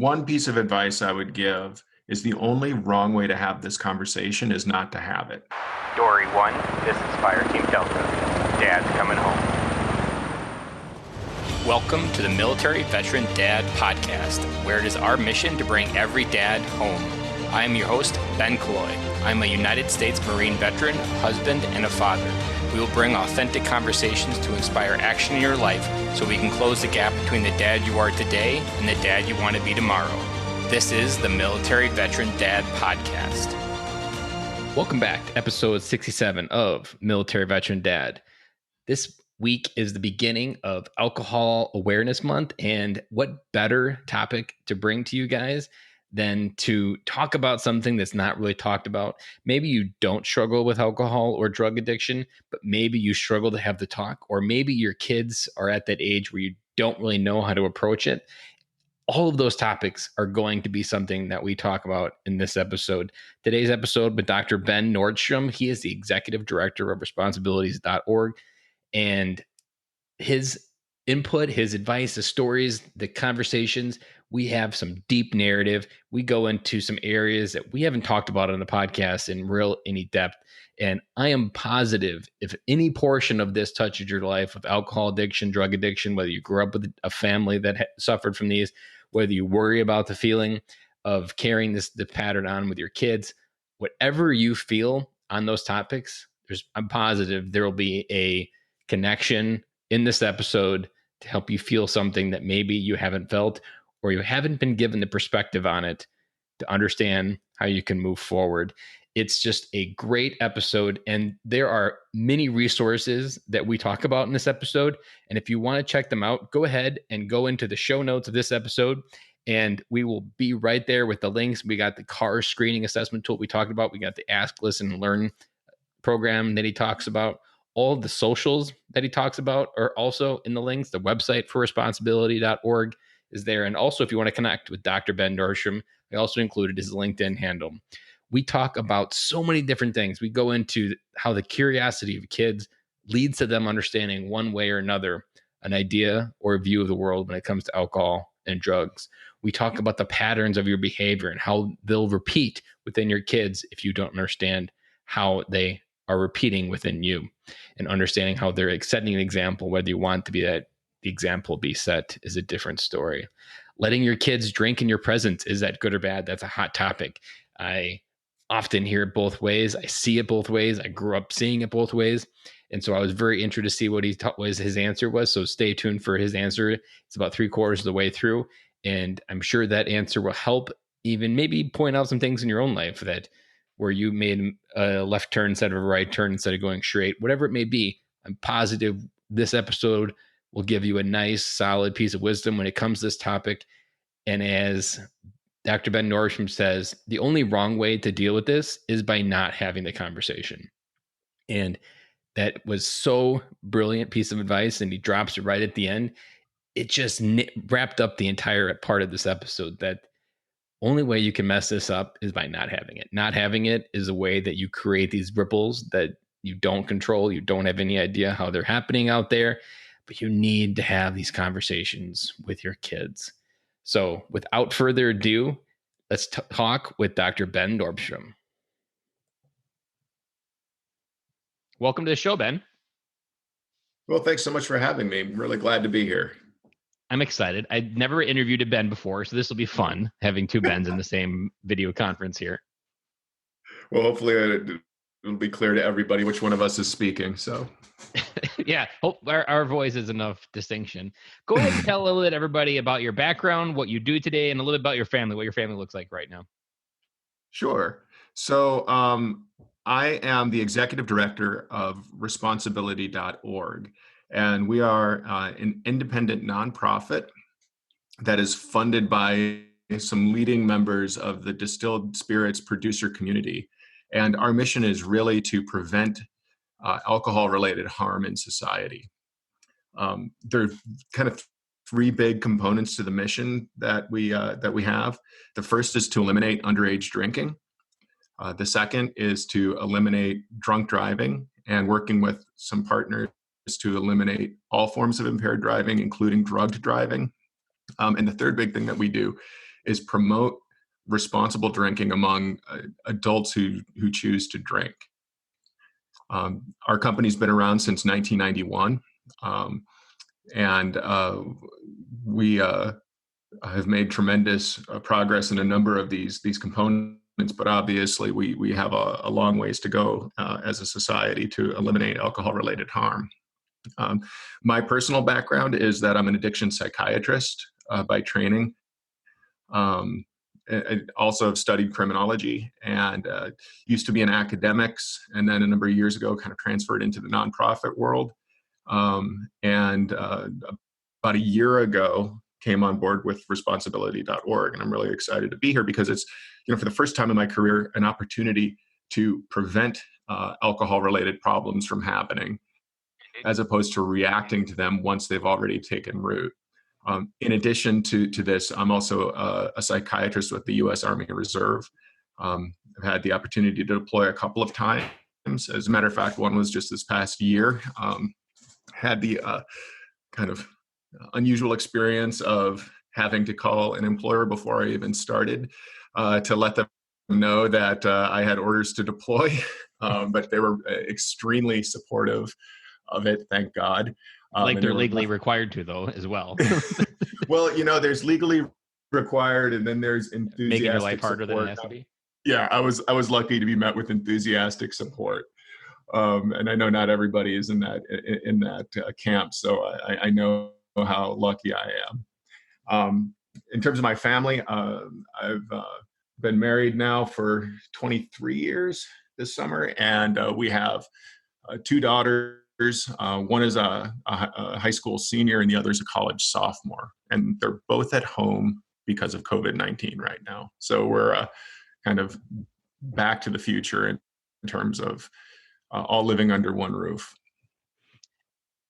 One piece of advice I would give is the only wrong way to have this conversation is not to have it. Dory 1, this is Fire Team Delta. Dad's coming home. Welcome to the Military Veteran Dad Podcast, where it is our mission to bring every dad home. I am your host, Ben Colloy. I'm a United States Marine veteran, husband, and a father. We will bring authentic conversations to inspire action in your life so we can close the gap between the dad you are today and the dad you want to be tomorrow. This is the Military Veteran Dad Podcast. Welcome back to episode 67 of Military Veteran Dad. This week is the beginning of Alcohol Awareness Month, and what better topic to bring to you guys than to talk about something that's not really talked about. Maybe you don't struggle with alcohol or drug addiction, but maybe you struggle to have the talk, or maybe your kids are at that age where you don't really know how to approach it. All of those topics are going to be something that we talk about in this episode. Today's episode with Dr. Ben Nordstrom. He is the executive director of responsibilities.org, and his input, his advice, the stories, the conversations, we have some deep narrative. We go into some areas that we haven't talked about on the podcast in any depth. And I am positive if any portion of this touches your life of alcohol addiction, drug addiction, whether you grew up with a family that suffered from these, whether you worry about the feeling of carrying the pattern on with your kids, whatever you feel on those topics, I'm positive there will be a connection in this episode to help you feel something that maybe you haven't felt, or you haven't been given the perspective on it to understand how you can move forward. It's just a great episode, and there are many resources that we talk about in this episode. And if you want to check them out, go ahead and go into the show notes of this episode, and we will be right there with the links. We got the car screening assessment tool we talked about. We got the Ask, Listen, and Learn program that he talks about. All of the socials that he talks about are also in the links. The website for responsibly.org is there. And also, if you want to connect with Dr. Ben Nordstrom, I also included his LinkedIn handle. We talk about so many different things. We go into how the curiosity of kids leads to them understanding one way or another an idea or a view of the world when it comes to alcohol and drugs. We talk about the patterns of your behavior and how they'll repeat within your kids if you don't understand how they are repeating within you, and understanding how they're setting an example. Whether you want to be that the example be set is a different story. Letting your kids drink in your presence, is that good or bad? That's a hot topic. I often hear it both ways. I see it both ways. I grew up seeing it both ways. And so I was very interested to see what his answer was. So stay tuned for his answer. It's about 3/4 of the way through. And I'm sure that answer will help even maybe point out some things in your own life that where you made a left turn instead of a right turn instead of going straight, whatever it may be. I'm positive this episode will give you a nice, solid piece of wisdom when it comes to this topic. And as Dr. Ben Nordstrom says, the only wrong way to deal with this is by not having the conversation. And that was so brilliant piece of advice. And he drops it right at the end. It just wrapped up the entire part of this episode, that only way you can mess this up is by not having it. Not having it is a way that you create these ripples that you don't control. You don't have any idea how they're happening out there, but you need to have these conversations with your kids. So without further ado, let's talk with Dr. Ben Nordstrom. Welcome to the show, Ben. Well, thanks so much for having me. I'm really glad to be here. I'm excited. I'd never interviewed a Ben before, so this will be fun, having two Bens in the same video conference here. Well, hopefully it'll be clear to everybody which one of us is speaking. So, yeah, hope our voice is enough distinction. Go ahead and tell a little bit everybody about your background, what you do today, and a little bit about your family, what your family looks like right now. Sure. So I am the executive director of responsibly.org. And we are an independent nonprofit that is funded by some leading members of the distilled spirits producer community. And our mission is really to prevent alcohol-related harm in society. There are kind of three big components to the mission that we have. The first is to eliminate underage drinking. The second is to eliminate drunk driving, and working with some partners to eliminate all forms of impaired driving, including drugged driving. And the third big thing that we do is promote responsible drinking among adults who choose to drink. Our company's been around since 1991, and we have made tremendous progress in a number of these components. But obviously, we have a long ways to go as a society to eliminate alcohol-related harm. My personal background is that I'm an addiction psychiatrist by training. I also have studied criminology and used to be in academics, and then a number of years ago kind of transferred into the nonprofit world. And about a year ago, came on board with responsibly.org, and I'm really excited to be here because it's, for the first time in my career, an opportunity to prevent alcohol-related problems from happening, as opposed to reacting to them once they've already taken root. In addition to this, I'm also a psychiatrist with the U.S. Army Reserve. I've had the opportunity to deploy a couple of times. As a matter of fact, one was just this past year. Had the kind of unusual experience of having to call an employer before I even started to let them know that I had orders to deploy, but they were extremely supportive of it, thank God. Like they're legally required to, though, as well. Well, there's legally required, and then there's enthusiastic making your life harder support. than it has to be. Yeah, I was lucky to be met with enthusiastic support, and I know not everybody is in that camp, so I know how lucky I am. In terms of my family, I've been married now for 23 years this summer, and we have two daughters. One is a high school senior, and the other is a college sophomore, and they're both at home because of COVID-19 right now. So we're kind of back to the future in terms of all living under one roof.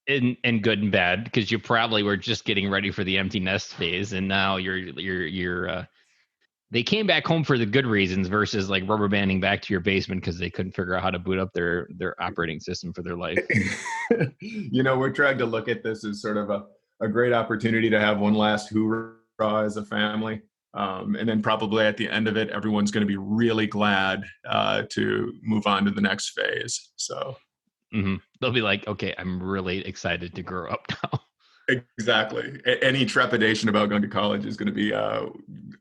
And good and bad, because you probably were just getting ready for the empty nest phase, and now you're they came back home for the good reasons versus like rubber banding back to your basement because they couldn't figure out how to boot up their operating system for their life. We're trying to look at this as sort of a great opportunity to have one last hoorah as a family. And then probably at the end of it, everyone's going to be really glad to move on to the next phase. So they'll be like, okay, I'm really excited to grow up now. Exactly. Any trepidation about going to college is going to be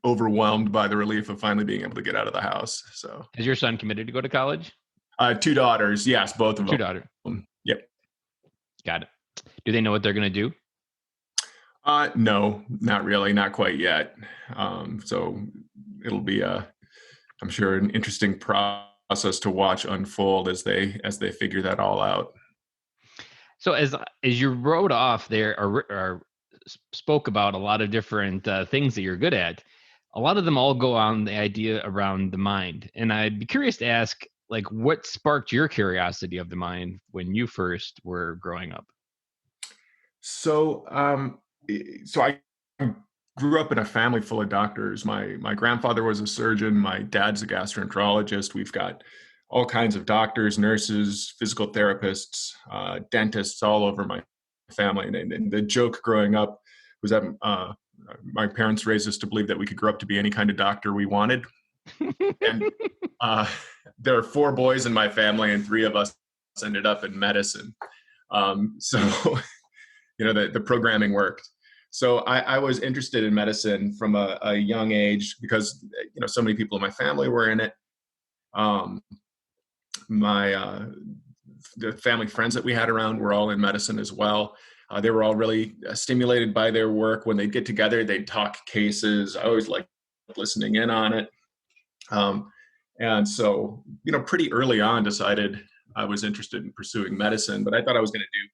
overwhelmed by the relief of finally being able to get out of the house. So, has your son committed to go to college? Two daughters. Yes, both of them. Two daughters. Yep. Got it. Do they know what they're going to do? No, not really. Not quite yet. So it'll be, I'm sure, an interesting process to watch unfold as they figure that all out. So as you wrote off there or spoke about a lot of different things that you're good at, a lot of them all go on the idea around the mind. And I'd be curious to ask, like, what sparked your curiosity of the mind when you first were growing up? So I grew up in a family full of doctors. My grandfather was a surgeon. My dad's a gastroenterologist. We've got all kinds of doctors, nurses, physical therapists, dentists all over my family. And the joke growing up was that my parents raised us to believe that we could grow up to be any kind of doctor we wanted. And there are 4 boys in my family, and 3 of us ended up in medicine. So, the programming worked. So I was interested in medicine from a young age because, so many people in my family were in it. The family friends that we had around were all in medicine as well. They were all really stimulated by their work. When they'd get together, they'd talk cases. I always liked listening in on it. And so, pretty early on decided I was interested in pursuing medicine, but I thought I was going to do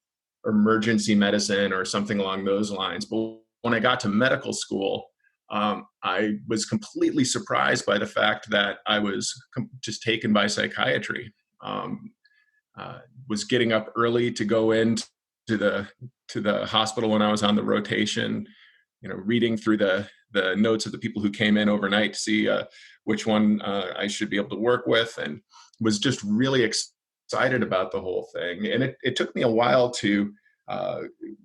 emergency medicine or something along those lines. But when I got to medical school, I was completely surprised by the fact that I was just taken by psychiatry. Was getting up early to go into the hospital when I was on the rotation, reading through the notes of the people who came in overnight to see which one I should be able to work with, and was just really excited about the whole thing. And it took me a while to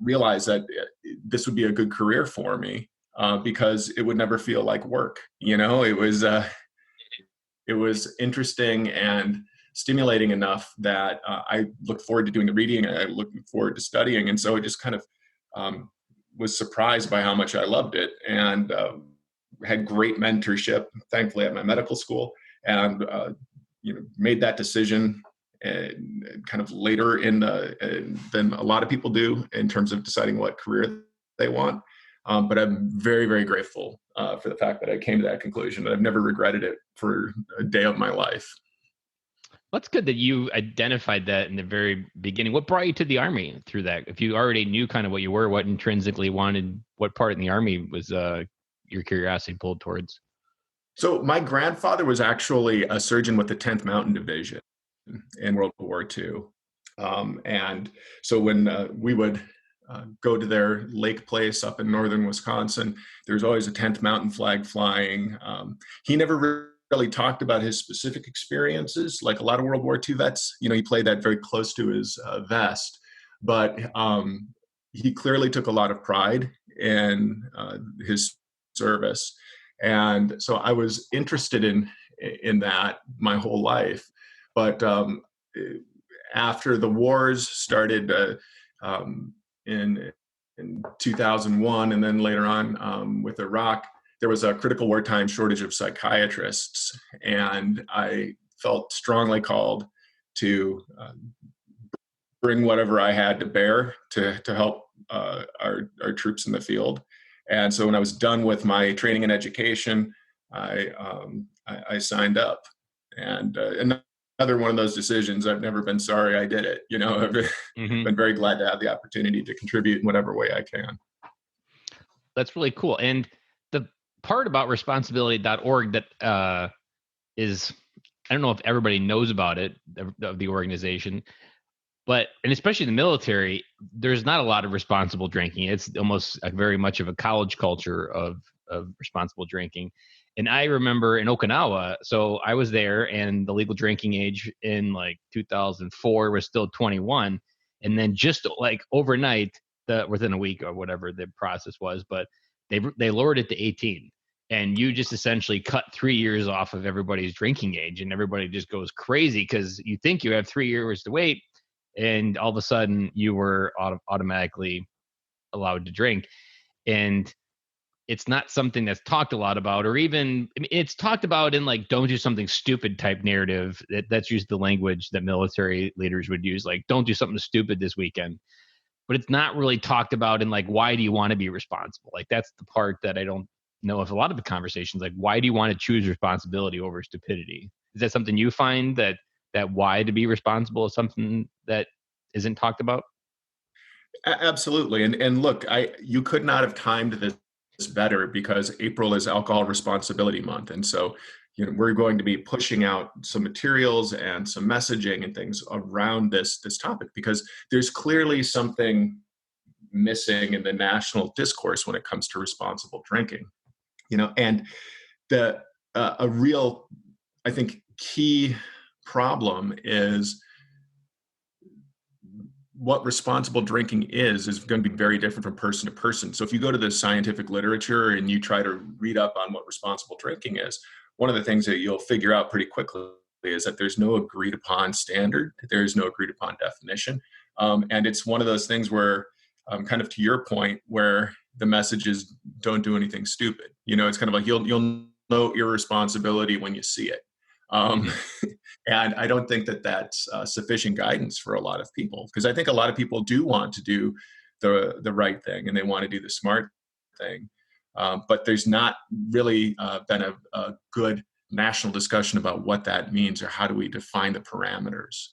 realize that this would be a good career for me. because it would never feel like work. It was interesting and stimulating enough that I looked forward to doing the reading. And I looked forward to studying. And so it just kind of was surprised by how much I loved it, and had great mentorship, thankfully, at my medical school, and made that decision and kind of later than a lot of people do in terms of deciding what career they want. But I'm very, very grateful for the fact that I came to that conclusion, and I've never regretted it for a day of my life. Well, it's good that you identified that in the very beginning. What brought you to the Army through that? If you already knew kind of what you were, what intrinsically wanted, what part in the Army was your curiosity pulled towards? So my grandfather was actually a surgeon with the 10th Mountain Division in World War II. And so when we would go to their lake place up in northern Wisconsin, there was always a 10th Mountain flag flying. He never really talked about his specific experiences, like a lot of World War II vets. He played that very close to his vest, but he clearly took a lot of pride in his service. And so I was interested in that my whole life. But after the wars started in 2001, and then later on with Iraq, there was a critical wartime shortage of psychiatrists, and I felt strongly called to bring whatever I had to bear to help our troops in the field. And so when I was done with my training and education, I signed up. And another one of those decisions, I've never been sorry I did it. I've been very glad to have the opportunity to contribute in whatever way I can. That's really cool. And the part about responsibly.org that is, I don't know if everybody knows about it, of the organization, and especially the military, there's not a lot of responsible drinking. It's almost very much of a college culture of responsible drinking. And I remember in Okinawa, so I was there, and the legal drinking age in like 2004 was still 21. And then just like overnight, within a week or whatever the process was, but they lowered it to 18. And you just essentially cut 3 years off of everybody's drinking age, and everybody just goes crazy because you think you have 3 years to wait, and all of a sudden you were automatically allowed to drink. And it's not something that's talked a lot about, or even, I mean, it's talked about in like, don't do something stupid type narrative. That's used the language that military leaders would use, like, don't do something stupid this weekend. But it's not really talked about in like, why do you want to be responsible? Like, that's the part that I don't know if a lot of the conversations, like, why do you want to choose responsibility over stupidity? Is that something you find that why to be responsible is something that isn't talked about? Absolutely. And look, you could not have timed this better, because April is Alcohol Responsibility Month. And so, we're going to be pushing out some materials and some messaging and things around this topic, because there's clearly something missing in the national discourse when it comes to responsible drinking. And a real, I think, key problem is what responsible drinking is going to be very different from person to person. So if you go to the scientific literature and you try to read up on what responsible drinking is, one of the things that you'll figure out pretty quickly is that there's no agreed upon standard. There's no agreed upon definition. And it's one of those things where, kind of to your point, where the message is don't do anything stupid. It's kind of like you'll know irresponsibility when you see it. And I don't think that that's sufficient guidance for a lot of people, because I think a lot of people do want to do the right thing, and they want to do the smart thing. But there's not really been a good national discussion about what that means, or how do we define the parameters.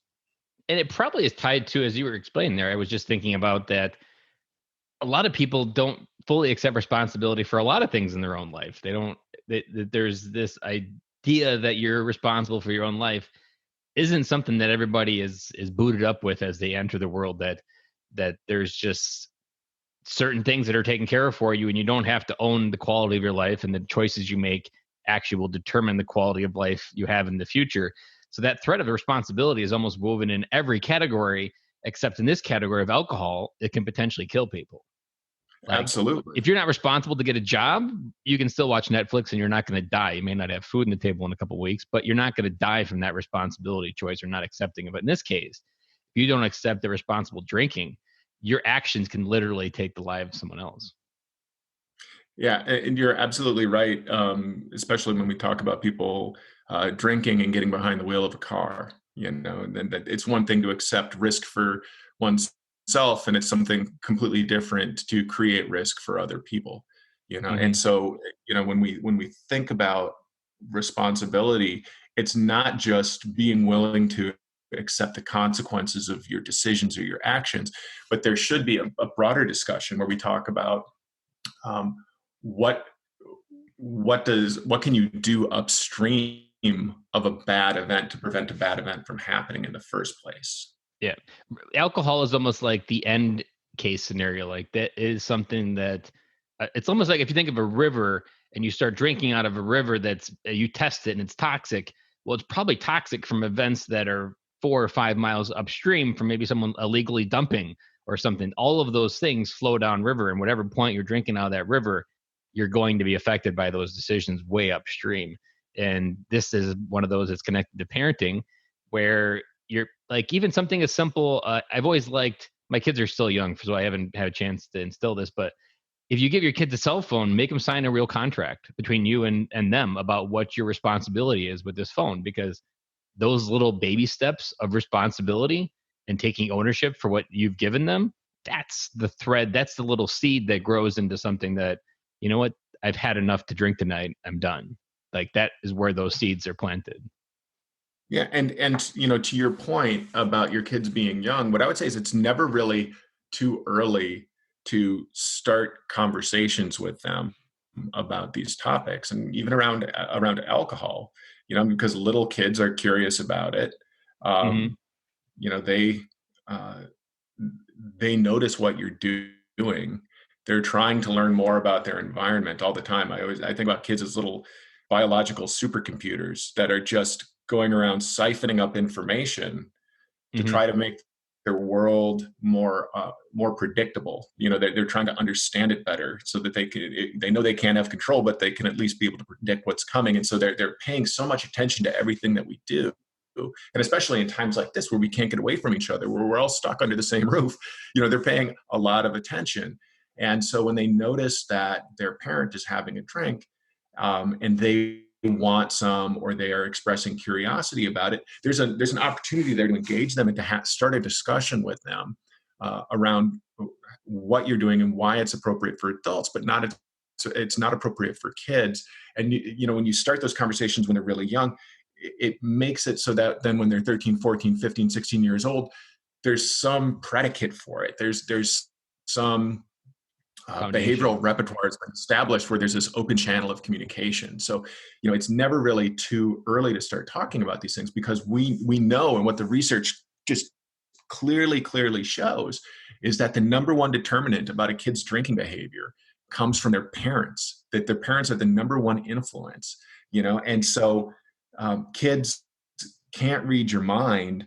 And it probably is tied to, as you were explaining there, I was just thinking about that a lot of people don't fully accept responsibility for a lot of things in their own life. There's this idea that you're responsible for your own life isn't something that everybody is booted up with as they enter the world, that there's just certain things that are taken care of for you, and you don't have to own the quality of your life, and the choices you make actually will determine the quality of life you have in the future. So that threat of responsibility is almost woven in every category, except in this category of alcohol, it can potentially kill people. Like, Absolutely. if you're not responsible to get a job, you can still watch Netflix and you're not going to die. You may not have food on the table in a couple of weeks, but you're not going to die from that responsibility choice or not accepting of it. In this case, if you don't accept the responsible drinking, your actions can literally take the life of someone else. Yeah, and you're absolutely right. Especially when we talk about people drinking and getting behind the wheel of a car. And then that it's one thing to accept risk for oneself, and it's something completely different to create risk for other people. And Hmm. so when we think about responsibility, it's not just being willing to accept the consequences of your decisions or your actions, but there should be a broader discussion where we talk about um, what what can you do upstream of a bad event to prevent a bad event from happening in the first place. Yeah. Alcohol is almost like the end case scenario. Like that is something that it's almost like if you think of a river and you start drinking out of a river that's you test it and it's toxic. Well, it's probably toxic from events that are 4 or 5 miles upstream from maybe someone illegally dumping or something. All of those things flow down river, and whatever point you're drinking out of that river, you're going to be affected by those decisions way upstream. And this is one of those that's connected to parenting, where you're like even something as simple. I've always liked, my kids are still young, so I haven't had a chance to instill this, but if you give your kids a cell phone, make them sign a real contract between you and them about what your responsibility is with this phone, because those little baby steps of responsibility and taking ownership for what you've given them, that's the thread, that's the little seed that grows into something that, you know what, I've had enough to drink tonight, I'm done. Like that is where those seeds are planted. Yeah, and to your point about your kids being young, what I would say is it's never really too early to start conversations with them about these topics, and even around alcohol. Because little kids are curious about it. Hmm. Um, you know, they uh, they notice what you're doing. They're trying to learn more about their environment all the time. I think about kids as little biological supercomputers that are just going around siphoning up information to Hmm. try to make their world more predictable. They're trying to understand it better so that they know they can't have control, but they can at least be able to predict what's coming. And so they're paying so much attention to everything that we do. And especially in times like this where we can't get away from each other, where we're all stuck under the same roof, they're paying a lot of attention. And so when they notice that their parent is having a drink, and they want some, or they are expressing curiosity about it, there's an opportunity there to engage them and to start a discussion with them around what you're doing and why it's appropriate for adults, but it's not appropriate for kids. And when you start those conversations when they're really young, it makes it so that then when they're 13, 14, 15, 16 years old, there's some predicate for it. There's some behavioral Foundation. repertoire has been established where there's this open channel of communication. So, it's never really too early to start talking about these things, because we know, and what the research just clearly shows, is that the number one determinant about a kid's drinking behavior comes from their parents, that their parents are the number one influence. And so kids can't read your mind.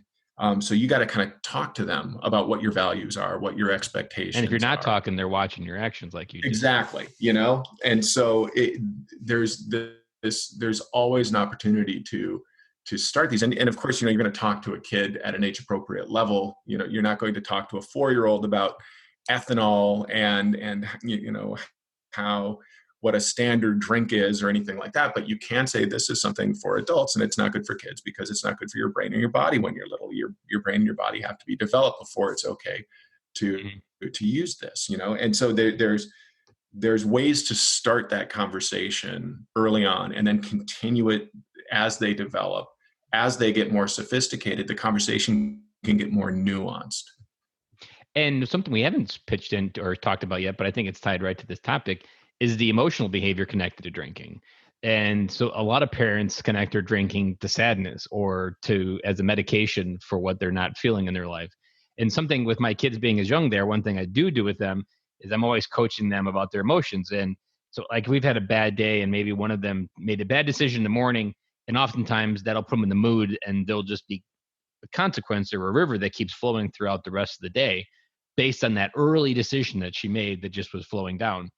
So you got to kind of talk to them about what your values are, what your And if you're expectations not are. talking, they're watching your actions, like you just said. Exactly. And so there's always an opportunity to start these. And of course, you're going to talk to a kid at an age appropriate level. You're not going to talk to a 4-year-old about ethanol and how what a standard drink is or anything like that. But you can say this is something for adults, and it's not good for kids because it's not good for your brain and your body when you're little. Your brain and your body have to be developed before it's okay to Mhm. to use this. And so there's ways to start that conversation early on and then continue it as they develop. As they get more sophisticated, the conversation can get more nuanced. And something we haven't pitched in or talked about yet, but I think it's tied right to this topic, is the emotional behavior connected to drinking. And so a lot of parents connect their drinking to sadness or to as a medication for what they're not feeling in their life. And something with my kids being as young there, one thing I do with them is I'm always coaching them about their emotions. And so like we've had a bad day and maybe one of them made a bad decision in the morning, and oftentimes that'll put them in the mood and they'll just be a consequence or a river that keeps flowing throughout the rest of the day. based on that early decision that she made that just was flowing down.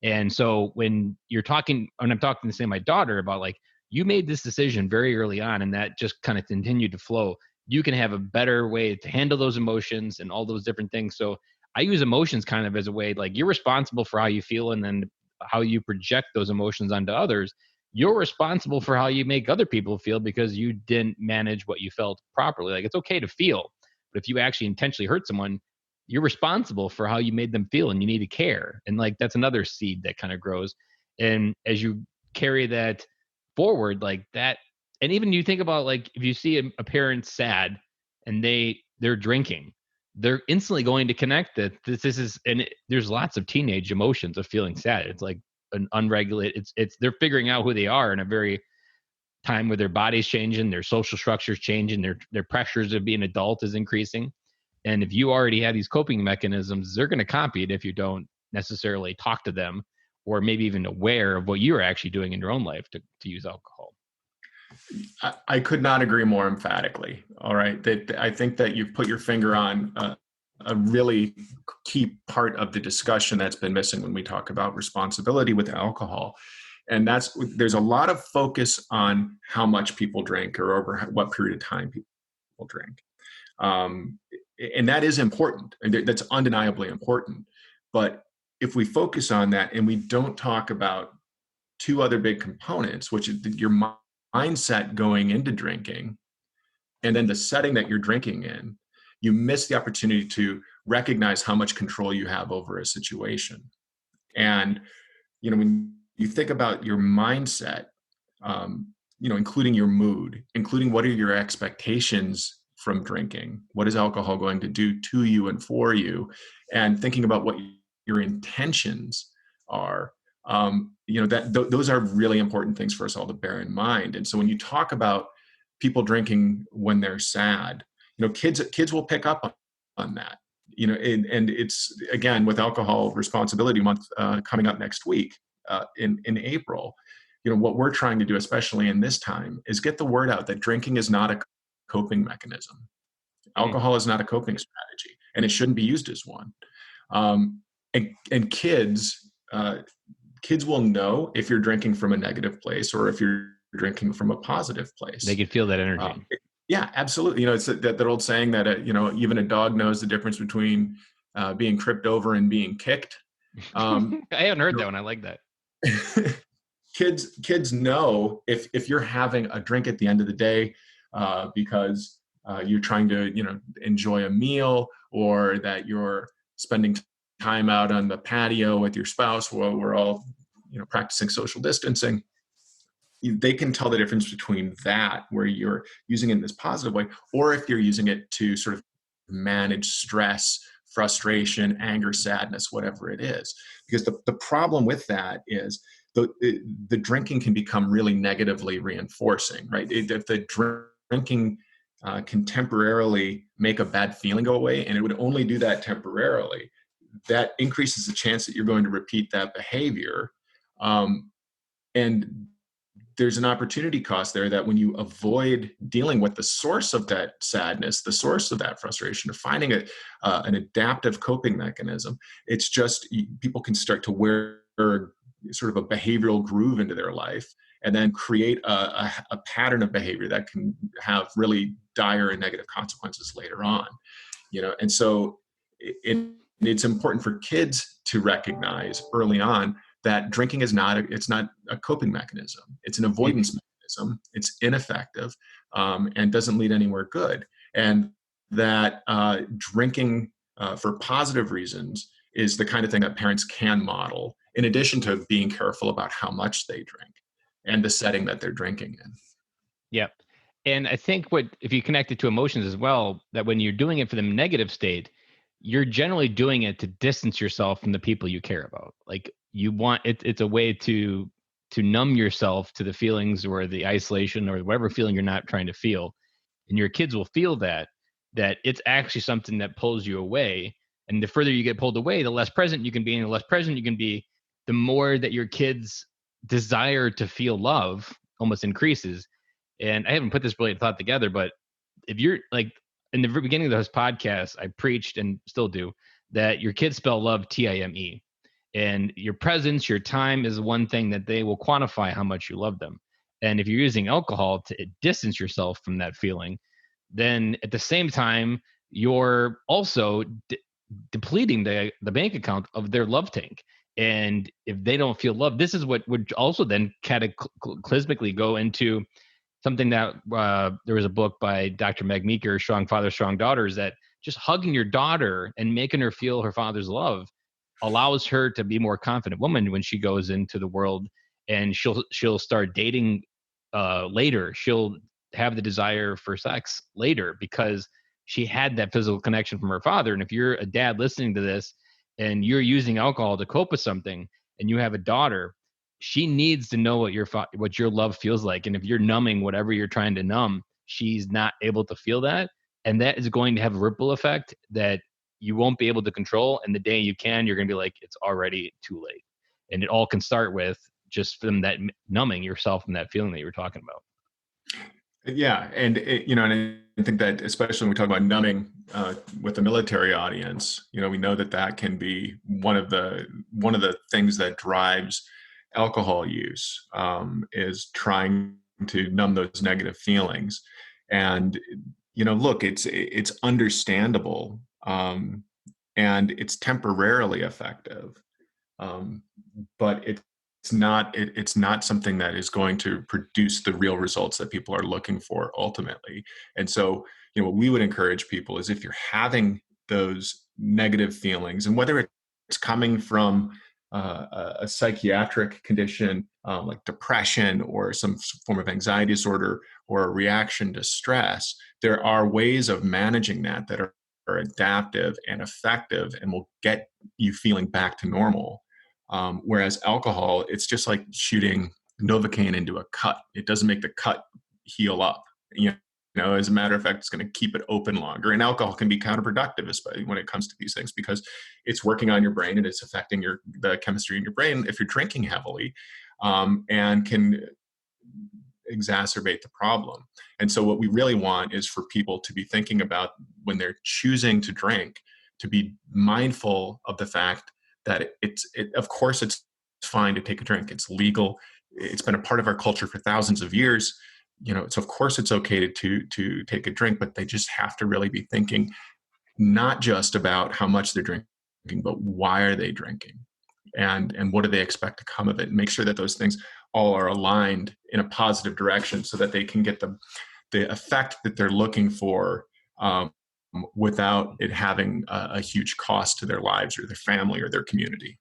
And so when I'm talking to say my daughter about like, you made this decision very early on and that just kind of continued to flow, you can have a better way to handle those emotions and all those different things. So I use emotions kind of as a way, like you're responsible for how you feel and then how you project those emotions onto others. You're responsible for how you make other people feel because you didn't manage what you felt properly. Like it's okay to feel, but if you actually intentionally hurt someone, you're responsible for how you made them feel and you need to care. And like that's another seed that kind of grows. And as you carry that forward like that, and even you think about like if you see a parent sad and they're drinking, they're instantly going to connect that this is there's lots of teenage emotions of feeling sad. It's like an unregulated, it's they're figuring out who they are in a very time where their body's changing, their social structure's changing, their pressures of being adult is increasing. And if you already have these coping mechanisms, they're going to copy it if you don't necessarily talk to them or maybe even aware of what you're actually doing in your own life to use alcohol. I could not agree more emphatically. All right. That I think that you've put your finger on a really key part of the discussion that's been missing when we talk about responsibility with alcohol. And there's a lot of focus on how much people drink or over what period of time people drink. And that is important. And that's undeniably important. But if we focus on that and we don't talk about two other big components, which is your mindset going into drinking and then the setting that you're drinking in, you miss the opportunity to recognize how much control you have over a situation. And, when you think about your mindset, including your mood, including what are your expectations from drinking, what is alcohol going to do to you and for you, and thinking about what your intentions are, those are really important things for us all to bear in mind. And so when you talk about people drinking when they're sad, kids will pick up on that, and it's, again, with Alcohol Responsibility Month coming up next week in April, what we're trying to do, especially in this time, is get the word out that drinking is not a coping mechanism. Alcohol is not a coping strategy, and it shouldn't be used as one. And kids will know if you're drinking from a negative place or if you're drinking from a positive place. They can feel that energy. Yeah, absolutely. It's that old saying that, even a dog knows the difference between being tripped over and being kicked. I haven't heard that one. I like that. Kids know if you're having a drink at the end of the day because you're trying to, enjoy a meal, or that you're spending time out on the patio with your spouse while we're all, practicing social distancing. They can tell the difference between that, where you're using it in this positive way, or if you're using it to sort of manage stress, frustration, anger, sadness, whatever it is. Because the problem with that is the drinking can become really negatively reinforcing, right? If the drinking can temporarily make a bad feeling go away, and it would only do that temporarily, that increases the chance that you're going to repeat that behavior. And there's an opportunity cost there, that when you avoid dealing with the source of that sadness, the source of that frustration, of finding an adaptive coping mechanism, it's just, people can start to wear sort of a behavioral groove into their life, and then create a pattern of behavior that can have really dire and negative consequences later on. And so it's important for kids to recognize early on that drinking is not a coping mechanism. It's an avoidance mechanism. It's ineffective, and doesn't lead anywhere good. And that drinking for positive reasons is the kind of thing that parents can model, in addition to being careful about how much they drink and the setting that they're drinking in. Yep. And I think if you connect it to emotions as well, that when you're doing it for the negative state, you're generally doing it to distance yourself from the people you care about. Like it's a way to numb yourself to the feelings or the isolation or whatever feeling you're not trying to feel. And your kids will feel that it's actually something that pulls you away. And the further you get pulled away, the less present you can be. And the less present you can be, the more that your kids' desire to feel love almost increases. And I haven't put this brilliant thought together, but if you're like, in the beginning of this podcast, I preached, and still do, that your kids spell love Time. And your presence, your time is one thing that they will quantify how much you love them. And if you're using alcohol to distance yourself from that feeling, then at the same time, you're also depleting the bank account of their love tank. And if they don't feel love, this is what would also then cataclysmically go into something that there was a book by Dr. Meg Meeker, Strong Father, Strong Daughters, that just hugging your daughter and making her feel her father's love allows her to be a more confident woman when she goes into the world, and she'll start dating later. She'll have the desire for sex later because she had that physical connection from her father. And if you're a dad listening to this and you're using alcohol to cope with something, and you have a daughter, she needs to know what your love feels like. And if you're numbing whatever you're trying to numb, she's not able to feel that, and that is going to have a ripple effect that you won't be able to control. And the day you can, you're going to be like, it's already too late. And it all can start with just from that numbing yourself from that feeling that you were talking about. Yeah, and and I think that especially when we talk about numbing with the military audience, we know that can be one of the things that drives alcohol use, is trying to numb those negative feelings. And look, it's understandable, and it's temporarily effective, but it's not something that is going to produce the real results that people are looking for ultimately. And so, what we would encourage people is, if you're having those negative feelings, and whether it's coming from a psychiatric condition like depression or some form of anxiety disorder or a reaction to stress, there are ways of managing that are adaptive and effective and will get you feeling back to normal. Whereas alcohol, it's just like shooting Novocaine into a cut. It doesn't make the cut heal up. As a matter of fact, it's going to keep it open longer. And alcohol can be counterproductive, especially when it comes to these things, because it's working on your brain and it's affecting the chemistry in your brain if you're drinking heavily, and can exacerbate the problem. And so what we really want is for people to be thinking about, when they're choosing to drink, to be mindful of the fact that of course it's fine to take a drink. It's legal. It's been a part of our culture for thousands of years. So of course it's okay to take a drink, but they just have to really be thinking not just about how much they're drinking, but why are they drinking, and what do they expect to come of it. Make sure that those things all are aligned in a positive direction, so that they can get the effect that they're looking for, without it having a huge cost to their lives or their family or their community.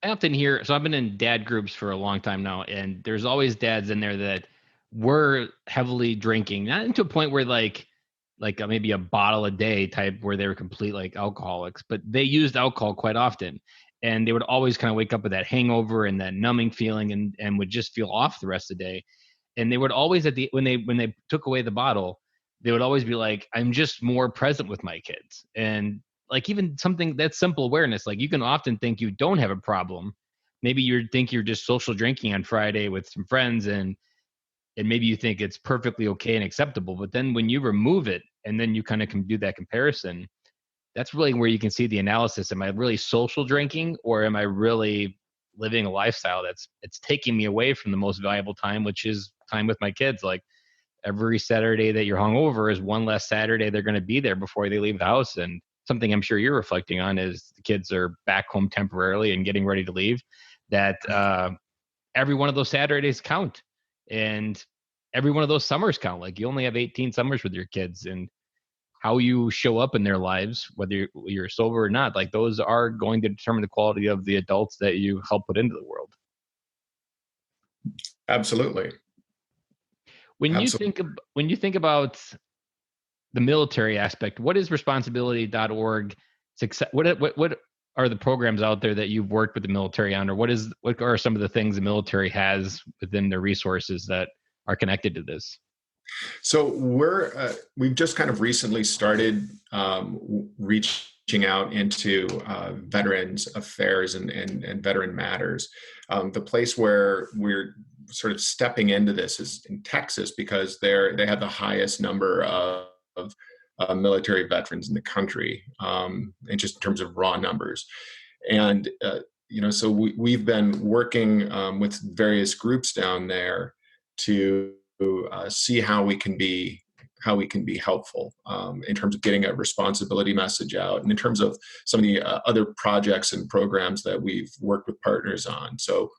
I often hear, so I've been in dad groups for a long time now, and there's always dads in there that were heavily drinking, not into a point where like maybe a bottle a day type where they were complete like alcoholics, but they used alcohol quite often. And they would always kind of wake up with that hangover and that numbing feeling, and would just feel off the rest of the day. And they would always when they took away the bottle, they would always be like, I'm just more present with my kids. And like, even something that's simple awareness, like you can often think you don't have a problem. Maybe you think you're just social drinking on Friday with some friends, and maybe you think it's perfectly okay and acceptable. But then when you remove it, and then you kind of can do that comparison, that's really where you can see the analysis. Am I really social drinking, or am I really living a lifestyle it's taking me away from the most valuable time, which is time with my kids? Like, every Saturday that you're hungover is one less Saturday they're going to be there before they leave the house. And something I'm sure you're reflecting on is the kids are back home temporarily and getting ready to leave, that every one of those Saturdays count, and every one of those summers count. Like, you only have 18 summers with your kids, and how you show up in their lives, whether you're sober or not, like, those are going to determine the quality of the adults that you help put into the world. Absolutely. When you think about the military aspect, what is responsibly.org success? What are the programs out there that you've worked with the military on, or what are some of the things the military has within their resources that are connected to this? So we've just kind of recently started reaching out into veterans affairs and veteran matters. The place where we're sort of stepping into this is in Texas, because they have the highest number of military veterans in the country, and just in terms of raw numbers. And so we've been working with various groups down there to see how we can be helpful in terms of getting a responsibility message out, and in terms of some of the other projects and programs that we've worked with partners on. So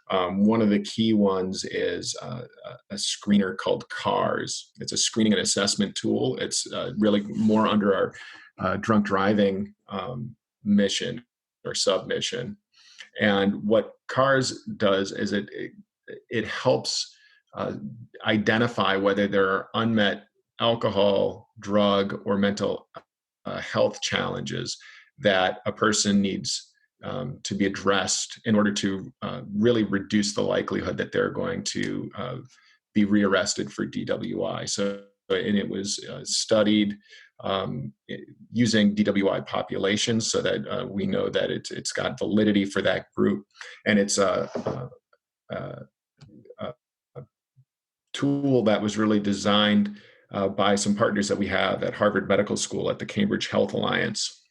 one of the key ones is a screener called CARS. It's a screening and assessment tool. It's really more under our drunk driving mission or submission. And what CARS does is it helps identify whether there are unmet alcohol, drug, or mental health challenges that a person needs to be addressed in order to really reduce the likelihood that they're going to be rearrested for DWI. So, and it was studied using DWI populations, so that we know that it's got validity for that group, and it's a tool that was really designed by some partners that we have at Harvard Medical School at the Cambridge Health Alliance,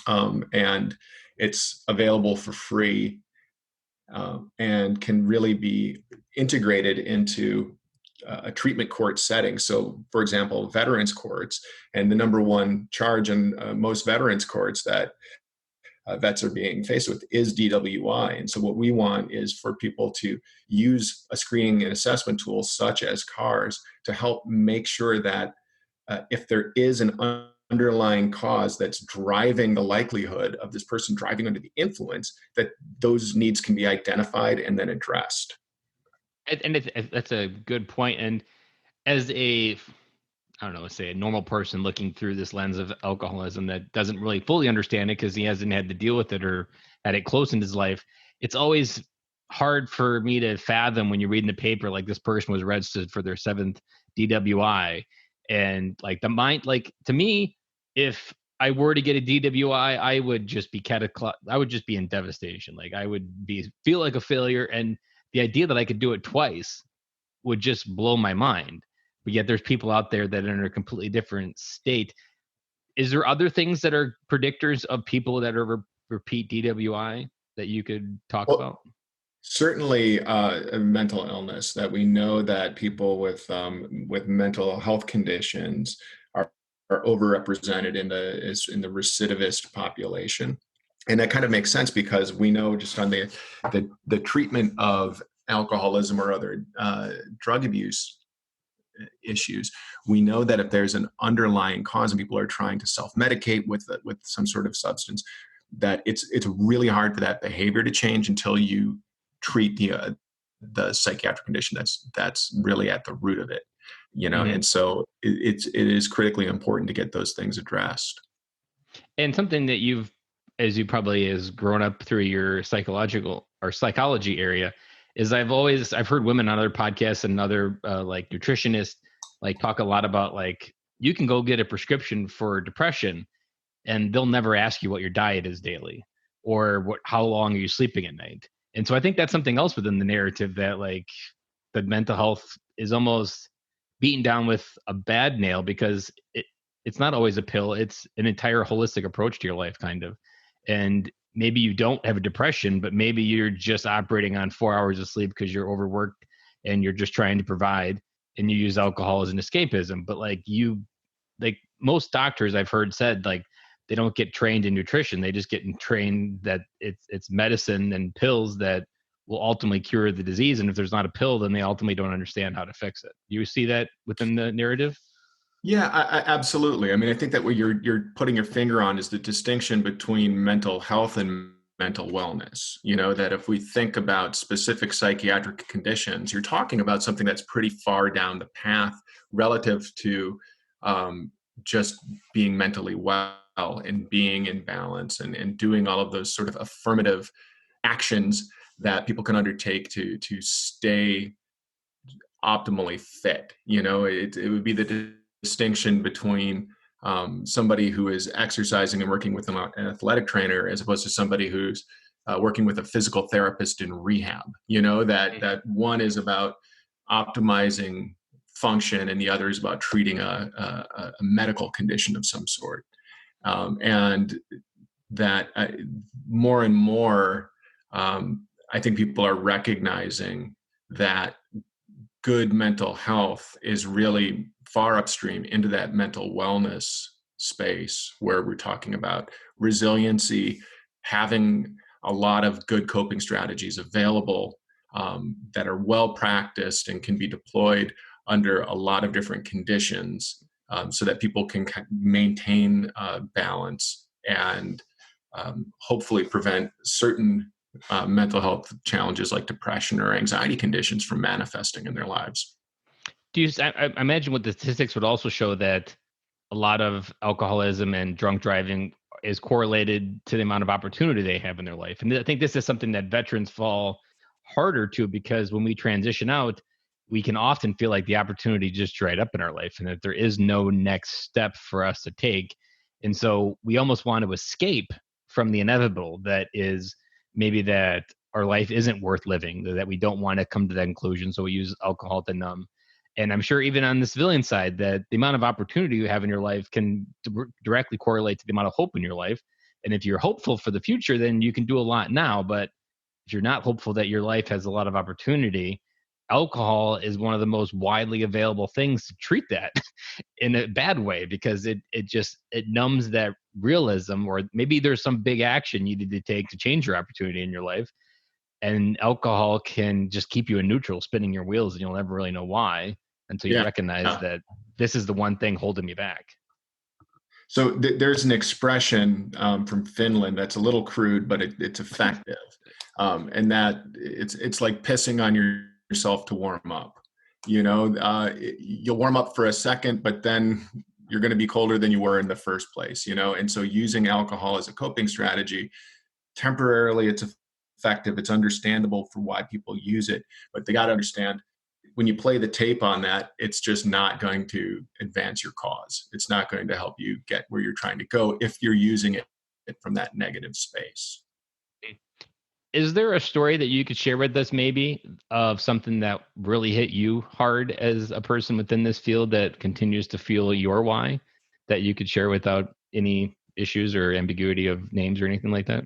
and it's available for free and can really be integrated into a treatment court setting. So, for example, veterans courts, and the number one charge in most veterans courts that vets are being faced with is DWI. And so what we want is for people to use a screening and assessment tool such as CARS to help make sure that if there is an underlying cause that's driving the likelihood of this person driving under the influence, that those needs can be identified and then addressed. And that's a good point. And as I don't know, let's say a normal person looking through this lens of alcoholism that doesn't really fully understand it because he hasn't had to deal with it or had it close in his life, it's always hard for me to fathom when you're reading the paper, like this person was registered for their 7th DWI. And like the mind, like to me, if I were to get a DWI, I would just be I would just be in devastation. Like I would feel like a failure. And the idea that I could do it twice would just blow my mind. But yet there's people out there that are in a completely different state. Is there other things that are predictors of people that are repeat DWI that you could talk about? Certainly, mental illness. That we know that people with mental health conditions are overrepresented in the recidivist population, and that kind of makes sense because we know just on the treatment of alcoholism or other drug abuse issues, we know that if there's an underlying cause and people are trying to self-medicate with some sort of substance, that it's really hard for that behavior to change until you treat the psychiatric condition that's really at the root of it, Mm-hmm. And so it is critically important to get those things addressed. And something that as you probably has grown up through your psychological or psychology area, is I've heard women on other podcasts and other like nutritionists like talk a lot about like you can go get a prescription for depression and they'll never ask you what your diet is daily or how long are you sleeping at night. And so I think that's something else within the narrative that like the mental health is almost beaten down with a bad nail because it's not always a pill. It's an entire holistic approach to your life kind of. And maybe you don't have a depression, but maybe you're just operating on 4 hours of sleep because you're overworked and you're just trying to provide and you use alcohol as an escapism. But like most doctors I've heard said, like they don't get trained in nutrition. They just get trained that it's medicine and pills that will ultimately cure the disease. And if there's not a pill, then they ultimately don't understand how to fix it. Do you see that within the narrative? Yeah, absolutely. I mean, I think that what you're putting your finger on is the distinction between mental health and mental wellness. That if we think about specific psychiatric conditions, you're talking about something that's pretty far down the path relative to just being mentally well and being in balance and doing all of those sort of affirmative actions that people can undertake to stay optimally fit. It would be the distinction between somebody who is exercising and working with an athletic trainer as opposed to somebody who's working with a physical therapist in rehab. That one is about optimizing function, and the other is about treating a medical condition of some sort. And that more and more, I think people are recognizing that good mental health is really far upstream into that mental wellness space, where we're talking about resiliency, having a lot of good coping strategies available that are well practiced and can be deployed under a lot of different conditions, so that people can maintain balance and hopefully prevent certain mental health challenges like depression or anxiety conditions from manifesting in their lives. I imagine what the statistics would also show that a lot of alcoholism and drunk driving is correlated to the amount of opportunity they have in their life. And I think this is something that veterans fall harder to, because when we transition out, we can often feel like the opportunity just dried up in our life and that there is no next step for us to take. And so we almost want to escape from the inevitable that is maybe that our life isn't worth living, that we don't want to come to that conclusion. So we use alcohol to numb. And I'm sure even on the civilian side, that the amount of opportunity you have in your life can directly correlate to the amount of hope in your life. And if you're hopeful for the future, then you can do a lot now. But if you're not hopeful that your life has a lot of opportunity, alcohol is one of the most widely available things to treat that in a bad way, because it numbs that realism, or maybe there's some big action you need to take to change your opportunity in your life. And alcohol can just keep you in neutral, spinning your wheels, and you'll never really know why until you Yeah. recognize that this is the one thing holding me back. So there's an expression from Finland that's a little crude, but it's effective, and that it's like pissing on yourself to warm up. You'll warm up for a second, but then you're going to be colder than you were in the first place. And so using alcohol as a coping strategy, temporarily, it's effective. It's understandable for why people use it, but they got to understand, when you play the tape on that, it's just not going to advance your cause. It's not going to help you get where you're trying to go if you're using it from that negative space. Is there a story that you could share with us, maybe, of something that really hit you hard as a person within this field that continues to fuel your why, that you could share without any issues or ambiguity of names or anything like that?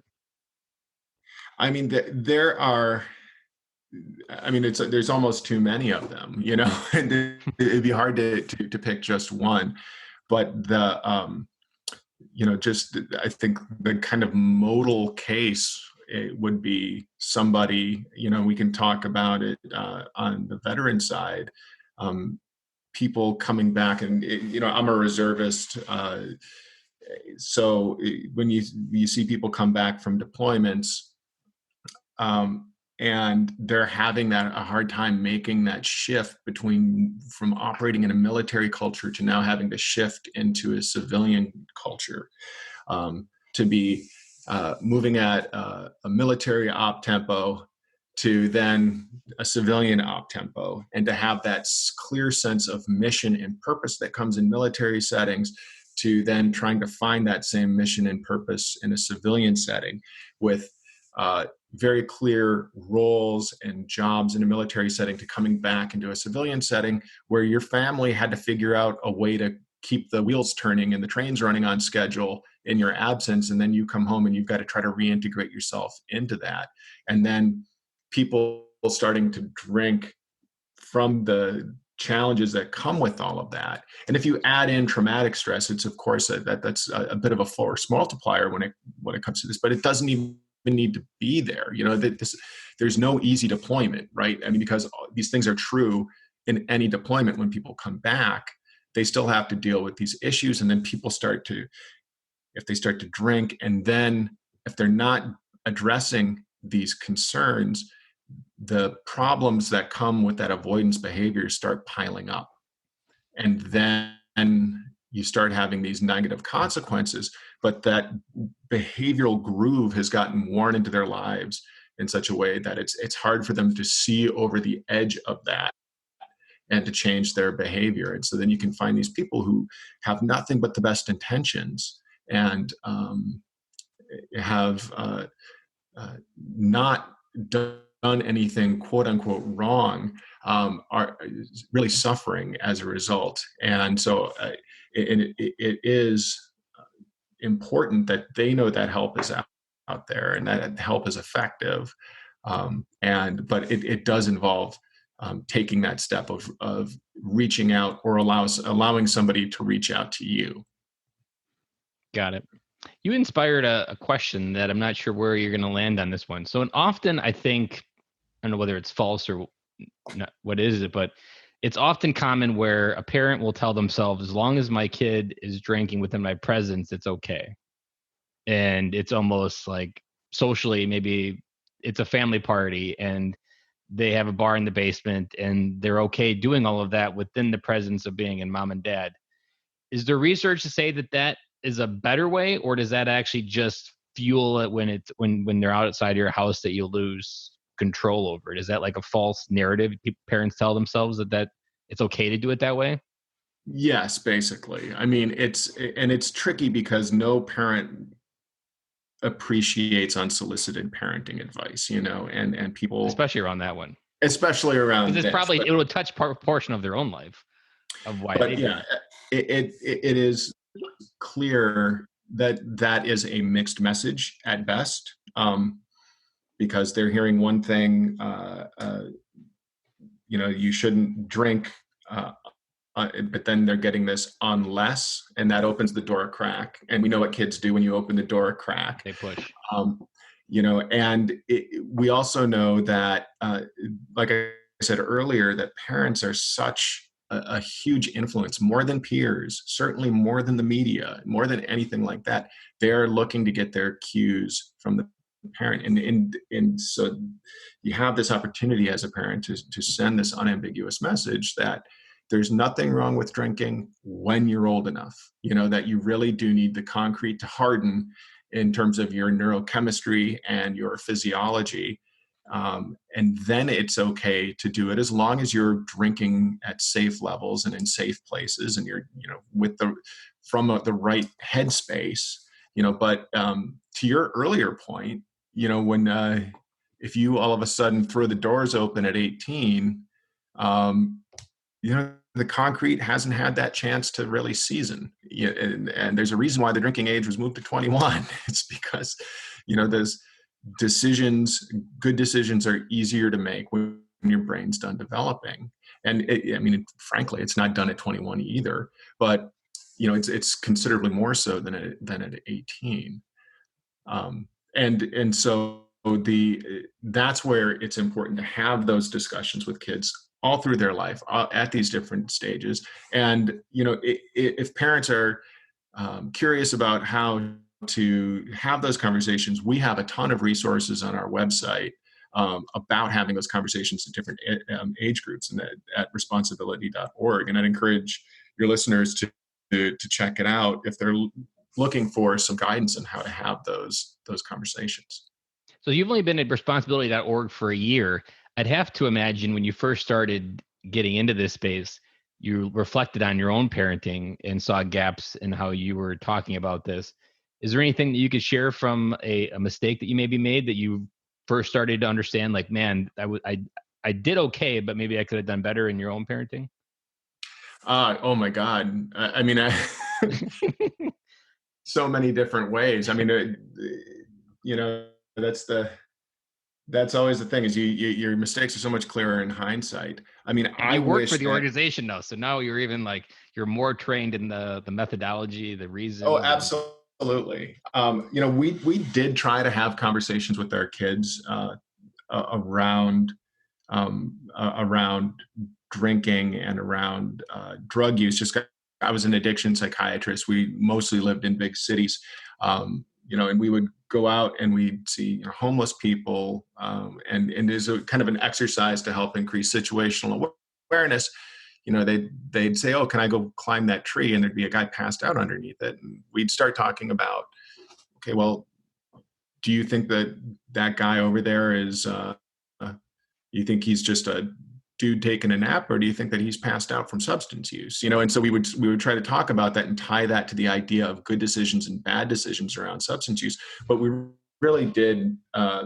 I mean, there's almost too many of them, and it'd be hard to pick just one. But I think the kind of modal case, it would be somebody, we can talk about it on the veteran side, people coming back, and I'm a reservist. So when you see people come back from deployments, and they're having a hard time making that shift from operating in a military culture to now having to shift into a civilian culture, to be moving at a military op tempo to then a civilian op tempo, and to have that clear sense of mission and purpose that comes in military settings, to then trying to find that same mission and purpose in a civilian setting with very clear roles and jobs in a military setting, to coming back into a civilian setting where your family had to figure out a way to keep the wheels turning and the trains running on schedule in your absence. And then you come home and you've got to try to reintegrate yourself into that. And then people starting to drink from the challenges that come with all of that. And if you add in traumatic stress, it's of course that's a bit of a force multiplier when it comes to this, but it doesn't even need to be there. There's no easy deployment, right? I mean, because these things are true in any deployment. When people come back, they still have to deal with these issues. And then people if they start to drink, and then if they're not addressing these concerns, the problems that come with that avoidance behavior start piling up. And then you start having these negative consequences, but that behavioral groove has gotten worn into their lives in such a way that it's hard for them to see over the edge of that and to change their behavior. And so then you can find these people who have nothing but the best intentions, and have not done anything quote unquote wrong are really suffering as a result. And so it is important that they know that help is out there and that help is effective. But it does involve taking that step of reaching out or allowing somebody to reach out to you. Got it. You inspired a question that I'm not sure where you're going to land on this one. So, and often I think, I don't know whether it's false or not, what is it, but it's often common where a parent will tell themselves, as long as my kid is drinking within my presence, it's okay. And it's almost like socially, maybe it's a family party and they have a bar in the basement and they're okay doing all of that within the presence of being in mom and dad. Is there research to say that that is a better way, or does that actually just fuel it when they're outside your house that you lose control over it? Is that like a false narrative parents tell themselves that it's okay to do it that way? Yes, basically. I mean, it's tricky because no parent appreciates unsolicited parenting advice, and people, Especially around that one, especially around because it's this. probably it will touch portion of their own life of why they But do yeah, it. it is clear that that is a mixed message at best, because they're hearing one thing, you shouldn't drink, but then they're getting this unless, and that opens the door a crack. And we know what kids do when you open the door a crack. They push. And we also know that, like I said earlier, that parents are such a huge influence, more than peers, certainly more than the media, more than anything like that. They're looking to get their cues from the parent. And so you have this opportunity as a parent to send this unambiguous message that there's nothing wrong with drinking when you're old enough, that you really do need the concrete to harden in terms of your neurochemistry and your physiology. And then it's okay to do it as long as you're drinking at safe levels and in safe places, and you're, from the right headspace, but to your earlier point, when if you all of a sudden throw the doors open at 18, the concrete hasn't had that chance to really season. And there's a reason why the drinking age was moved to 21. It's because, those good decisions are easier to make when your brain's done developing. And frankly, it's not done at 21 either, but, it's considerably more so than at 18. And so that's where it's important to have those discussions with kids all through their life, at these different stages. And, if parents are curious about how to have those conversations, we have a ton of resources on our website about having those conversations in different age groups, and at responsibly.org. And I'd encourage your listeners to check it out if they're looking for some guidance on how to have those conversations. So you've only been at responsibly.org for a year. I'd have to imagine when you first started getting into this space, you reflected on your own parenting and saw gaps in how you were talking about this. Is there anything that you could share from a mistake that you maybe made that you first started to understand, like, man, I did okay, but maybe I could have done better in your own parenting? Oh my God. So many different ways. That's always the thing, is your mistakes are so much clearer in hindsight. I work for the organization now, so now you're even you're more trained in the methodology, the reasons. Oh, absolutely. We did try to have conversations with our kids around drinking and around drug use. I was an addiction psychiatrist. We mostly lived in big cities. And we would go out and we'd see homeless people, and there's a kind of an exercise to help increase situational awareness. They'd say, "Oh, can I go climb that tree?" And there'd be a guy passed out underneath it. And we'd start talking about, okay, well, do you think that guy over there is, you think he's just a dude taking a nap, or do you think that he's passed out from substance use? And so we would try to talk about that and tie that to the idea of good decisions and bad decisions around substance use. But we really did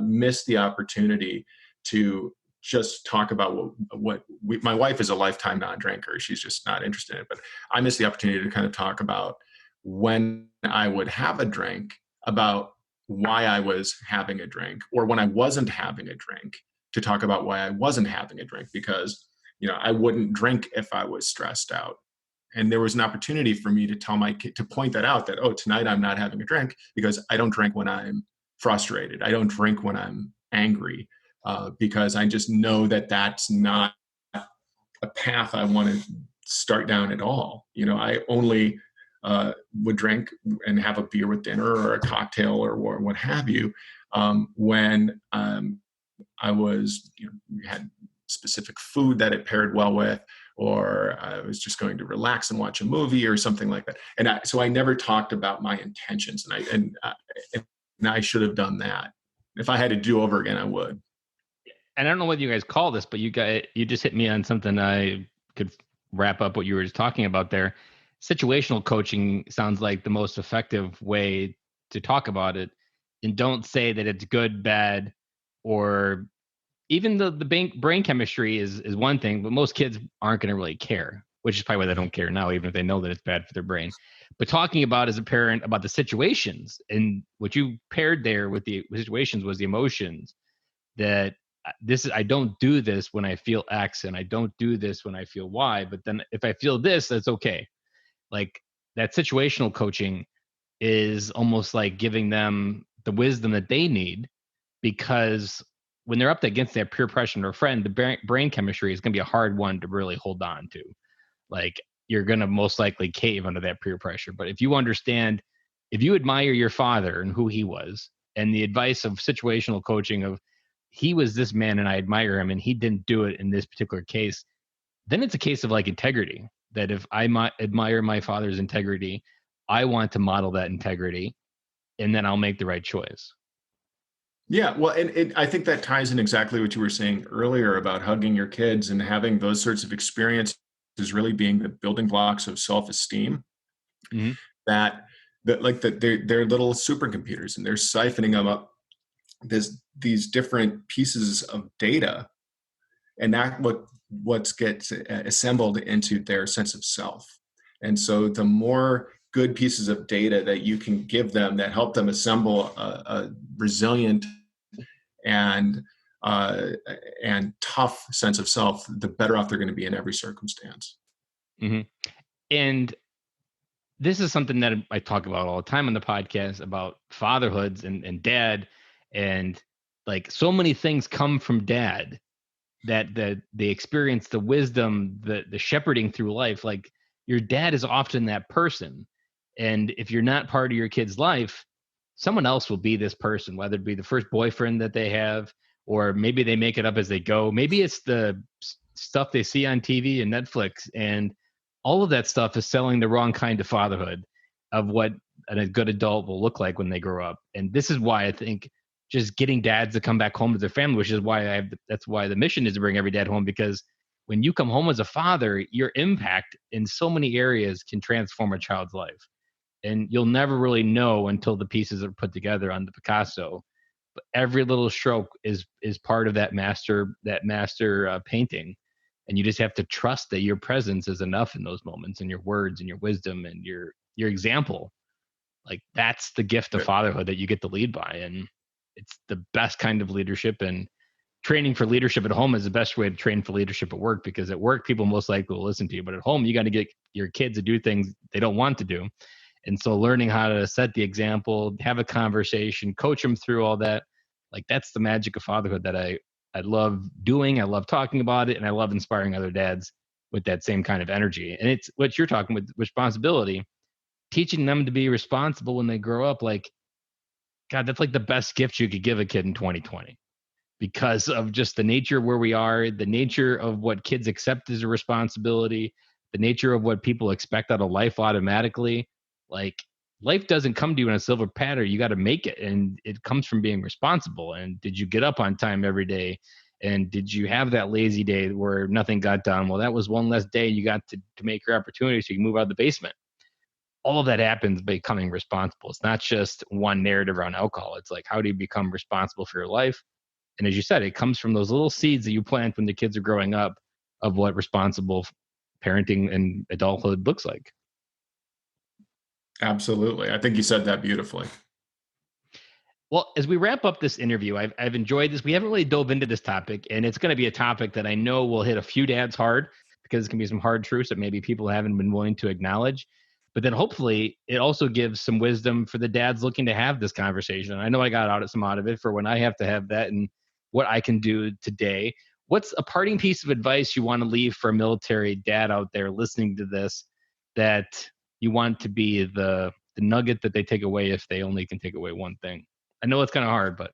miss the opportunity to just talk about my wife is a lifetime non-drinker. She's just not interested in it. But I missed the opportunity to kind of talk about when I would have a drink, about why I was having a drink, or when I wasn't having a drink, to talk about why I wasn't having a drink, because, I wouldn't drink if I was stressed out. And there was an opportunity for me to tell my kid, to point that out, that, oh, tonight I'm not having a drink because I don't drink when I'm frustrated. I don't drink when I'm angry, because I just know that that's not a path I want to start down at all. I only would drink and have a beer with dinner or a cocktail or what have you, when I was, had specific food that it paired well with, or I was just going to relax and watch a movie or something like that. And so I never talked about my intentions, and I should have done that. If I had to do over again, I would. And I don't know what you guys call this, but you just hit me on something I could wrap up what you were just talking about there. Situational coaching sounds like the most effective way to talk about it. And don't say that it's good, bad, or even the brain chemistry is one thing, but most kids aren't going to really care, which is probably why they don't care now, even if they know that it's bad for their brain. But talking about, as a parent, about the situations, and what you paired there with the situations was the emotions, that I don't do this when I feel X, and I don't do this when I feel Y, but then if I feel this, that's okay. Like, that situational coaching is almost like giving them the wisdom that they need, because when they're up against that peer pressure from their friend, the brain chemistry is going to be a hard one to really hold on to. Like, you're going to most likely cave under that peer pressure. But if you understand, if you admire your father and who he was, and the advice of situational coaching of, he was this man and I admire him and he didn't do it in this particular case, then it's a case of like integrity, that if I admire my father's integrity, I want to model that integrity, and then I'll make the right choice. Yeah, well, and I think that ties in exactly what you were saying earlier about hugging your kids and having those sorts of experiences really being the building blocks of self-esteem. Mm-hmm. That they're little supercomputers, and they're siphoning them up these different pieces of data, and that what gets assembled into their sense of self. And so the more good pieces of data that you can give them that help them assemble a resilient and tough sense of self, the better off they're going to be in every circumstance. Mm-hmm. And this is something that I talk about all the time on the podcast, about fatherhoods and dad, and like, so many things come from dad, that they experience the wisdom, the shepherding through life. Like, your dad is often that person, and if you're not part of your kid's life, someone else will be this person, whether it be the first boyfriend that they have, or maybe they make it up as they go. Maybe it's the stuff they see on TV and Netflix, and all of that stuff is selling the wrong kind of fatherhood, of what a good adult will look like when they grow up. And this is why I think just getting dads to come back home to their family, which is why that's why the mission is to bring every dad home, because when you come home as a father, your impact in so many areas can transform a child's life. And you'll never really know until the pieces are put together on the Picasso. But every little stroke is part of that master painting. And you just have to trust that your presence is enough in those moments, and your words and your wisdom and your example. Like, that's the gift of fatherhood that you get to lead by. And it's the best kind of leadership. And training for leadership at home is the best way to train for leadership at work, because at work, people most likely will listen to you. But at home, you got to get your kids to do things they don't want to do. And so learning how to set the example, have a conversation, coach them through all that, like, that's the magic of fatherhood that I love doing. I love talking about it, and I love inspiring other dads with that same kind of energy. And it's what you're talking with responsibility, teaching them to be responsible when they grow up. Like, God, that's like the best gift you could give a kid in 2020, because of just the nature of where we are, the nature of what kids accept as a responsibility, the nature of what people expect out of life automatically. Like, life doesn't come to you in a silver platter. You got to make it. And it comes from being responsible. And did you get up on time every day? And did you have that lazy day where nothing got done? Well, that was one less day you got to make your opportunity so you can move out of the basement. All of that happens by becoming responsible. It's not just one narrative around alcohol. It's like, how do you become responsible for your life? And as you said, it comes from those little seeds that you plant when the kids are growing up of what responsible parenting and adulthood looks like. Absolutely. I think you said that beautifully. Well, as we wrap up this interview, I've enjoyed this. We haven't really dove into this topic, and it's going to be a topic that I know will hit a few dads hard because it's going to be some hard truths that maybe people haven't been willing to acknowledge. But then hopefully it also gives some wisdom for the dads looking to have this conversation. I know I got some out of it for when I have to have that and what I can do today. What's a parting piece of advice you want to leave for a military dad out there listening to this that you want to be the nugget that they take away if they only can take away one thing? I know it's kind of hard, but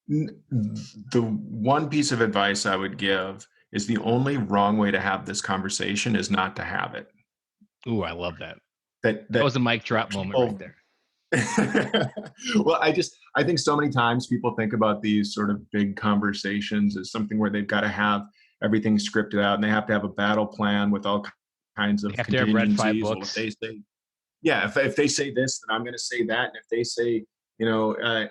the one piece of advice I would give is the only wrong way to have this conversation is not to have it. Ooh, I love that. That was a mic drop moment right there. Well, I think so many times people think about these sort of big conversations as something where they've got to have everything scripted out and they have to have a battle plan with all kinds of contingencies. Have to have read 5 books. If they say this, then I'm going to say that. And if they say,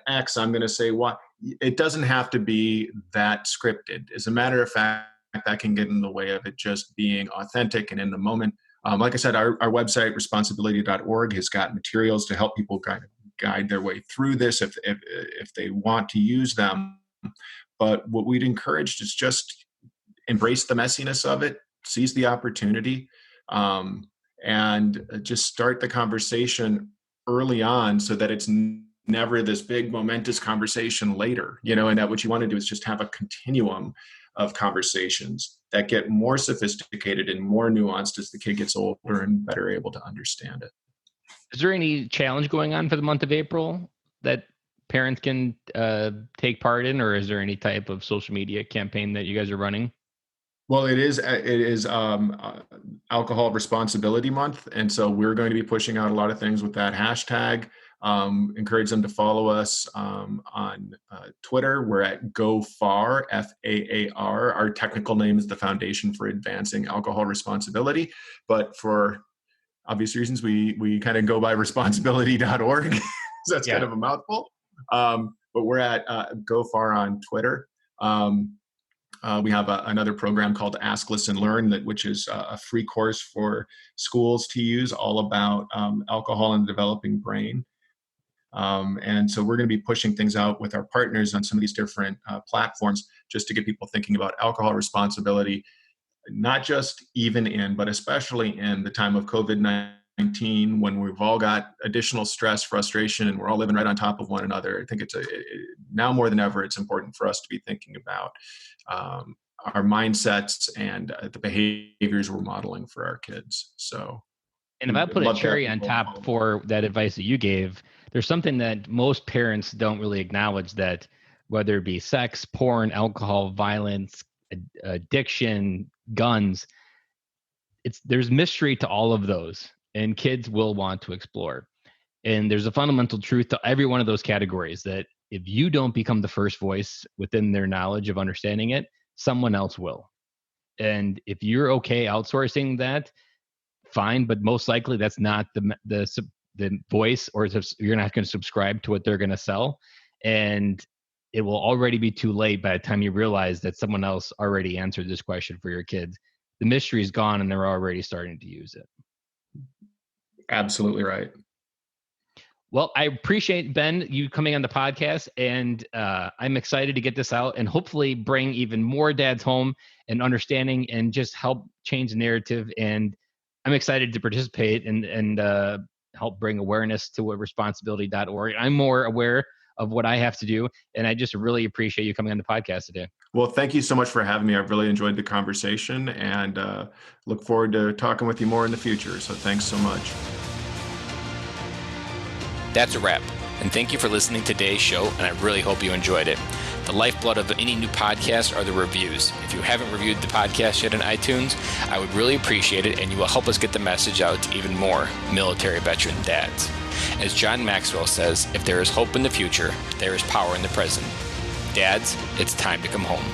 X, I'm going to say Y. It doesn't have to be that scripted. As a matter of fact, that can get in the way of it just being authentic and in the moment. Like I said, our website, responsibly.org, has got materials to help people guide their way through this if they want to use them. But what we'd encourage is just embrace the messiness of it, seize the opportunity, and just start the conversation early on so that it's never this big momentous conversation later, and that what you want to do is just have a continuum of conversations that get more sophisticated and more nuanced as the kid gets older and better able to understand it. Is there any challenge going on for the month of April that parents can take part in, or is there any type of social media campaign that you guys are running? Well, it is Alcohol Responsibility Month, and so we're going to be pushing out a lot of things with that hashtag. Encourage them to follow us on Twitter. We're at GoFAR, FAAR. Our technical name is the Foundation for Advancing Alcohol Responsibility, but for obvious reasons, we kind of go by responsibly.org. So that's kind of a mouthful. But we're at GoFAR on Twitter. We have another program called Ask, Listen, Learn, which is a free course for schools to use, all about alcohol in the developing brain. And so we're going to be pushing things out with our partners on some of these different platforms just to get people thinking about alcohol responsibility, not just even in, but especially in the time of COVID-19, when we've all got additional stress, frustration, and we're all living right on top of one another. I think now more than ever, it's important for us to be thinking about our mindsets and the behaviors we're modeling for our kids. So, and if I put a cherry on top for that advice that you gave, there's something that most parents don't really acknowledge, that whether it be sex, porn, alcohol, violence, addiction, guns, there's mystery to all of those, and kids will want to explore. And there's a fundamental truth to every one of those categories, that if you don't become the first voice within their knowledge of understanding it, someone else will. And if you're okay outsourcing that, fine, but most likely that's not the voice, or you're not going to subscribe to what they're going to sell. And it will already be too late by the time you realize that someone else already answered this question for your kids. The mystery is gone and they're already starting to use it. Absolutely right. Well, I appreciate, Ben, you coming on the podcast, and I'm excited to get this out and hopefully bring even more dads home and understanding and just help change the narrative. And I'm excited to participate and help bring awareness to responsibility.org. I'm more aware of what I have to do, and I just really appreciate you coming on the podcast today. Well, thank you so much for having me. I've really enjoyed the conversation, and look forward to talking with you more in the future. So thanks so much. That's a wrap, and thank you for listening to today's show, and I really hope you enjoyed it. The lifeblood of any new podcast are the reviews. If you haven't reviewed the podcast yet on iTunes, I would really appreciate it, and you will help us get the message out to even more military veteran dads. As John Maxwell says, if there is hope in the future, there is power in the present. Dads, it's time to come home.